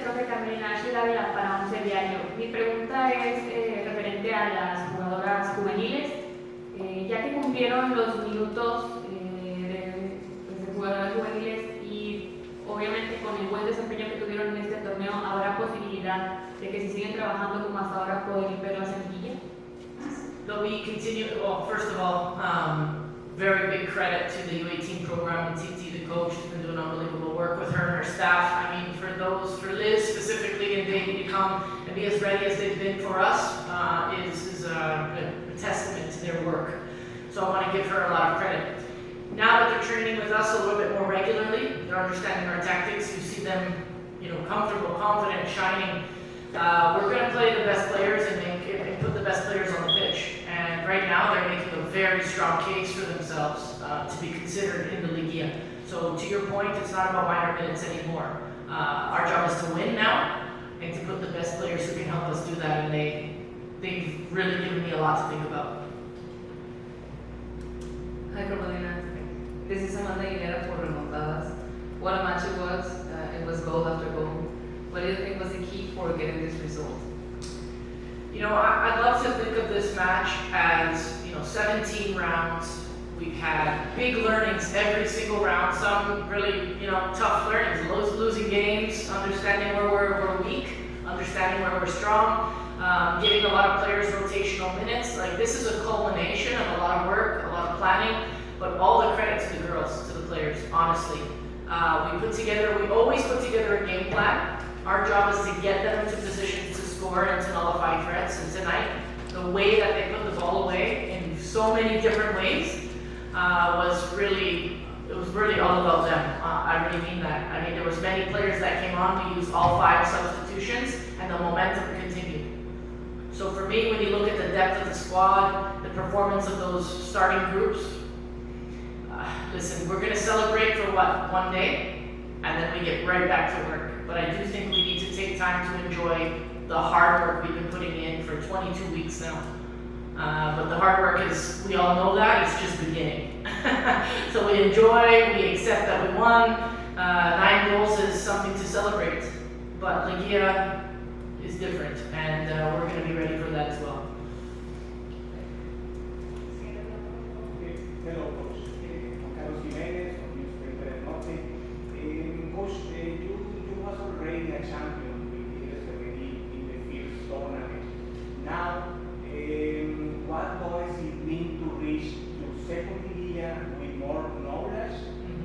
profe Carmelina para 11 Diario. Mi pregunta es referente a las jugadoras juveniles, ya que cumplieron los minutos de jugadoras juveniles y obviamente con el buen desempeño que tuvieron en este torneo, ¿habrá posibilidad de que si siguen trabajando como hasta ahora pueden verlas en liguilla? They'll be continuing. Well, first of all, very big credit to the U18 program and Titi, the coach, has been doing unbelievable work with her and her staff. I mean, for Liz specifically, and Davey to come and be as ready as they've been for us is a testament to their work. So I want to give her a lot of credit. Now that they're training with us a little bit more regularly, they're understanding our tactics. You see them, comfortable, confident, shining. We're going to play the best players and put the best players on the pitch. And right now, they're making a very strong case for themselves to be considered in the Ligia. So to your point, it's not about minor minutes anymore. Our job is to win now and to put the best players who can help us do that. And they've really given me a lot to think about. Hi, Carmelina. This is Amanda Aguilera for Remontadas. What a match it was. It was goal after goal. What do you think was the key for getting this result? I'd love to think of this match as, 17 rounds. We've had big learnings every single round. Some really, tough learnings. Losing games, understanding where we're weak, understanding where we're strong, giving a lot of players rotational minutes. Like, this is a culmination of a lot of work, a lot of planning, but all the credit to the girls, to the players, honestly. We always put together a game plan. Our job is to get them into positions to score and to nullify threats. And tonight, the way that they put the ball away in so many different ways was really all about them. I really mean that. I mean, there was many players that came on. We used all 5 substitutions, and the momentum continued. So for me, when you look at the depth of the squad, the performance of those starting groups, listen, we're going to celebrate for one day, and then we get right back to work. But I do think we need to take time to enjoy the hard work we've been putting in for 22 weeks now. But the hard work is, we all know that, it's just beginning. So we enjoy, we accept that we won. 9 goals is something to celebrate. But Ligia is different, and we're going to be ready for that as well. Hello, Coach. Carlos Jimenez from newspaper Norte. Coach, you was already a champion with Tigres Femenil in the first tournament. Now, what does it mean to reach your second Liga with more knowledge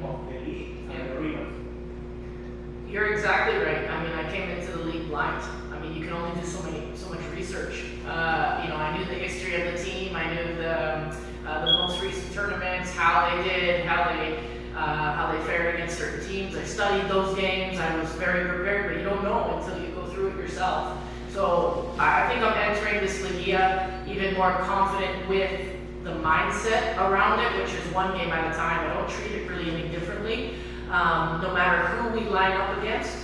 of the league and the rivals? You're exactly right. I mean, I came into the league blind. I mean, you can only do so much research. I knew the history of the team. I knew the most recent tournaments, how they did, how they fared against certain teams. I studied those games. I was very prepared, but you don't know until you go through it yourself. So I think I'm entering this Ligia even more confident with the mindset around it, which is one game at a time. I don't treat it really any differently. No matter who we line up against,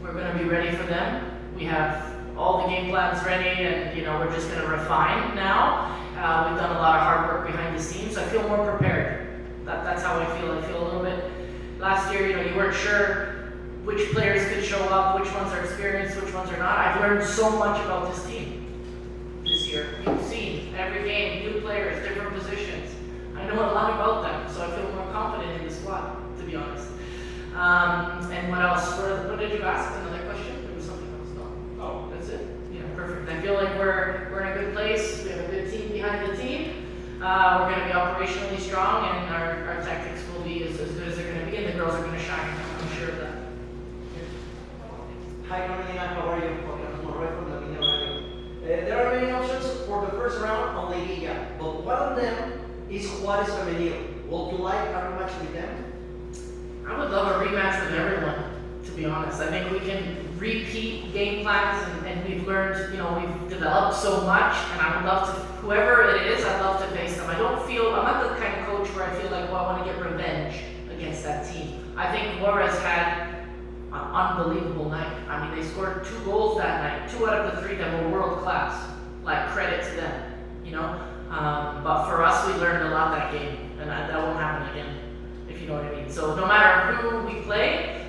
we're going to be ready for them. We have all the game plans ready, and we're just going to refine now. We've done a lot of hard work behind the scenes, so I feel more prepared. That's how I feel. I feel a little bit. Last year, you weren't sure which players could show up, which ones are experienced, which ones are not. I've learned so much about this team this year. We've seen every game, new players, different positions. I know a lot about them, so I feel more confident in the squad, to be honest. And what else? What did you ask? Another question? There was something else. No, that's it. Yeah, perfect. I feel like we're in a good place. We have a good team behind the team. We're going to be operationally strong, and our tactics will be as good as they're going to be, and the girls are going to shine. I'm sure of that. Hi, Carmelina, how are you? There are many options for the first round on Liga, but one of them is Juárez Femenil. Would you like a rematch with them? I would love a rematch with everyone, to be honest. I think we can repeat game plans, and we've learned, we've developed so much, and I would love to, whoever it is, I'd love to face them. I'm not the kind of coach where I feel like, I want to get revenge against that team. I think Juárez had an unbelievable night. I mean, they scored 2 goals that night. 2 out of the 3 that were world class. Like, credit to them, But for us, we learned a lot that game, and that won't happen again, if you know what I mean. So no matter who we play,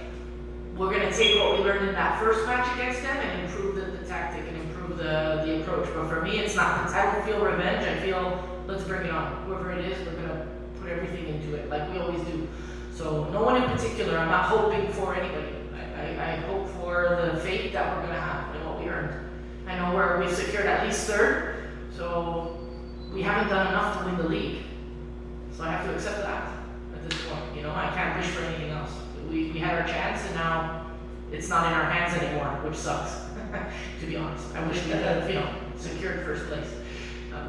we're going to take what we learned in that first match against them and improve the tactic and improve the approach. But for me, it's not, I don't feel revenge. I feel, let's bring it on. Whoever it is, we're going to put everything into it, like we always do. So no one in particular, I'm not hoping for anybody. I hope for the fate that we're going to have and what we earned. I know we've secured at least third, so we haven't done enough to win the league. So I have to accept that at this point. You know, I can't wish for anything else. We had our chance and now it's not in our hands anymore, which sucks, to be honest. I wish we had, secured first place.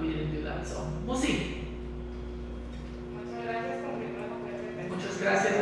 We didn't do that, so we'll see. Muchas gracias. Muchas gracias.